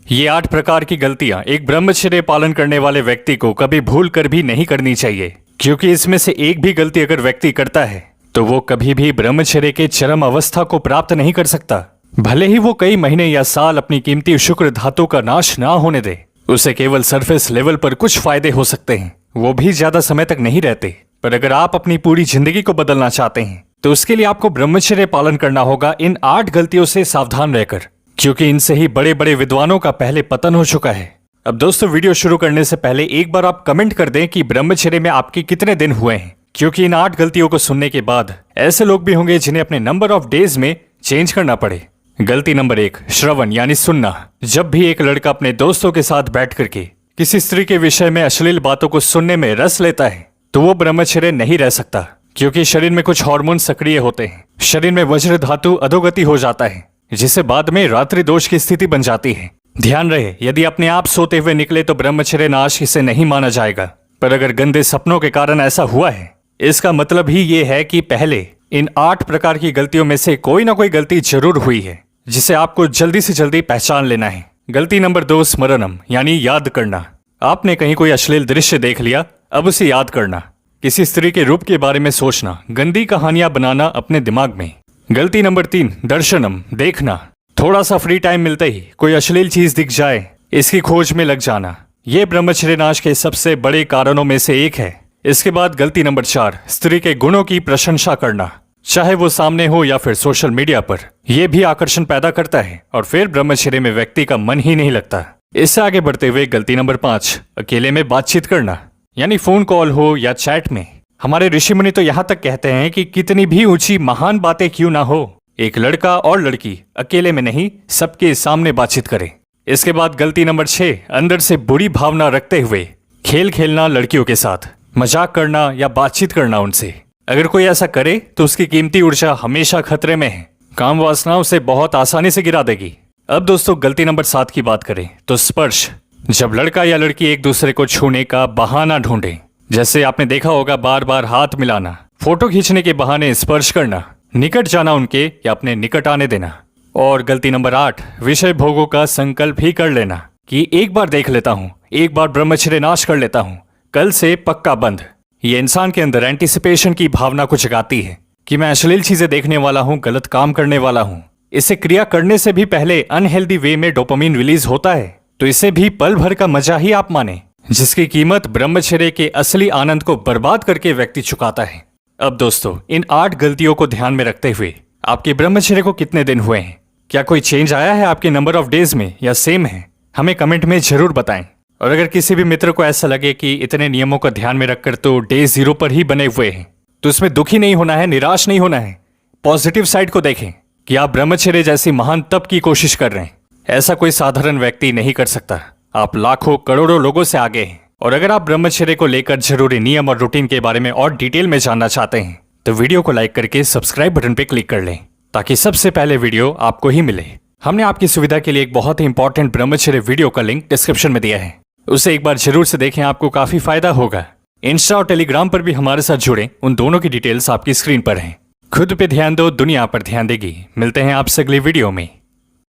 ये 8 प्रकार की गलतियां एक ब्रह्मचर्य पालन करने वाले व्यक्ति को कभी भूल कर भी नहीं करनी चाहिए, क्योंकि इसमें से एक भी गलती अगर व्यक्ति करता है तो वो कभी भी ब्रह्मचर्य के चरम अवस्था को प्राप्त नहीं कर सकता। भले ही वो कई महीने या साल अपनी कीमती शुक्र धातु का नाश ना होने दे, उसे केवल सरफेस लेवल पर कुछ फायदे हो सकते हैं, वो भी ज्यादा समय तक नहीं रहते। पर अगर आप अपनी पूरी जिंदगी को बदलना चाहते हैं तो उसके लिए आपको ब्रह्मचर्य पालन करना होगा इन 8 गलतियों से सावधान रहकर, क्योंकि इनसे ही बड़े बड़े विद्वानों का पहले पतन हो चुका है। अब दोस्तों, वीडियो शुरू करने से पहले एक बार आप कमेंट कर दें कि ब्रह्मचर्य में आपके कितने दिन हुए हैं, क्योंकि इन 8 गलतियों को सुनने के बाद ऐसे लोग भी होंगे जिन्हें अपने नंबर ऑफ डेज में चेंज करना पड़े। गलती नंबर 1, श्रवण यानी सुनना। जब भी एक लड़का अपने दोस्तों के साथ बैठ करके किसी स्त्री के विषय में अश्लील बातों को सुनने में रस लेता है तो वो ब्रह्मचर्य नहीं रह सकता, क्योंकि शरीर में कुछ हार्मोन सक्रिय होते हैं। शरीर में वज्र धातु अधोगति हो जाता है, जिससे बाद में रात्रि दोष की स्थिति बन जाती है। ध्यान रहे, यदि अपने आप सोते हुए निकले तो ब्रह्मचर्य नाश इसे नहीं माना जाएगा, पर अगर गंदे सपनों के कारण ऐसा हुआ है, इसका मतलब ही ये है कि पहले इन 8 प्रकार की गलतियों में से कोई ना कोई गलती जरूर हुई है, जिसे आपको जल्दी से जल्दी पहचान लेना है। गलती नंबर 2, स्मरणम यानी याद करना। आपने कहीं कोई अश्लील दृश्य देख लिया, अब उसे याद करना। किसी स्त्री के रूप के बारे में सोचना, गंदी कहानियां बनाना अपने दिमाग में। गलती नंबर 3, दर्शनम देखना। थोड़ा सा फ्री टाइम मिलते ही कोई अश्लील चीज दिख जाए, इसकी खोज में लग जाना। यह ब्रह्मचर्य नाश के सबसे बड़े कारणों में से एक है। इसके बाद गलती नंबर 4, स्त्री के गुणों की प्रशंसा करना, चाहे वो सामने हो या फिर सोशल मीडिया पर। यह भी आकर्षण पैदा करता है और फिर ब्रह्मचर्य में व्यक्ति का मन ही नहीं लगता। इससे आगे बढ़ते हुए गलती नंबर 5, अकेले में बातचीत करना, यानी फोन कॉल हो या चैट में। हमारे ऋषि मुनि तो यहाँ तक कहते हैं कि कितनी भी ऊंची महान बातें क्यों ना हो, एक लड़का और लड़की अकेले में नहीं, सबके सामने बातचीत करे। इसके बाद गलती नंबर 6, अंदर से बुरी भावना रखते हुए खेल खेलना लड़कियों के साथ, मजाक करना या बातचीत करना उनसे। अगर कोई ऐसा करे तो उसकी कीमती ऊर्जा हमेशा खतरे में है। काम वासना उसे बहुत आसानी से गिरा देगी। अब दोस्तों, गलती नंबर 7 की बात करें तो स्पर्श। जब लड़का या लड़की एक दूसरे को छूने का बहाना ढूंढे, जैसे आपने देखा होगा बार बार हाथ मिलाना, फोटो खींचने के बहाने स्पर्श करना, निकट जाना उनके या अपने निकट आने देना। और गलती नंबर 8, विषय भोगों का संकल्प ही कर लेना कि एक बार देख लेता हूँ, एक बार ब्रह्मचर्य नाश कर लेता हूँ, कल से पक्का बंद। ये इंसान के अंदर एंटिसिपेशन की भावना को जगाती है कि मैं अश्लील चीजें देखने वाला हूँ, गलत काम करने वाला हूँ। इसे क्रिया करने से भी पहले अनहेल्दी वे में डोपामिन रिलीज होता है, तो इसे भी पल भर का मजा ही आप माने, जिसकी कीमत ब्रह्मचर्य के असली आनंद को बर्बाद करके व्यक्ति चुकाता है। अब दोस्तों, इन 8 गलतियों को ध्यान में रखते हुए आपके ब्रह्मचर्य को कितने दिन हुए हैं? क्या कोई चेंज आया है आपके नंबर ऑफ डेज में या सेम है? हमें कमेंट में जरूर बताएं। और अगर किसी भी मित्र को ऐसा लगे कि इतने नियमों को ध्यान में रखकर तो डे 0 पर ही बने हुए हैं, तो उसमें दुखी नहीं होना है, निराश नहीं होना है। पॉजिटिव साइड को देखें कि आप ब्रह्मचर्य जैसी महान तप की कोशिश कर रहे हैं। ऐसा कोई साधारण व्यक्ति नहीं कर सकता। आप लाखों करोड़ों लोगों से आगे हैं। और अगर आप ब्रह्मचर्य को लेकर जरूरी नियम और रूटीन के बारे में और डिटेल में जानना चाहते हैं तो वीडियो को लाइक करके सब्सक्राइब बटन पर क्लिक कर लें, ताकि सबसे पहले वीडियो आपको ही मिले। हमने आपकी सुविधा के लिए एक बहुत ही इंपॉर्टेंट ब्रह्मचर्य वीडियो का लिंक डिस्क्रिप्शन में दिया है, उसे एक बार जरूर से देखें, आपको काफी फायदा होगा। इंस्टा और टेलीग्राम पर भी हमारे साथ जुड़े, उन दोनों की डिटेल्स आपकी स्क्रीन पर हैं। खुद पे ध्यान दो, दुनिया पर ध्यान देगी। मिलते हैं आपसे अगली वीडियो में।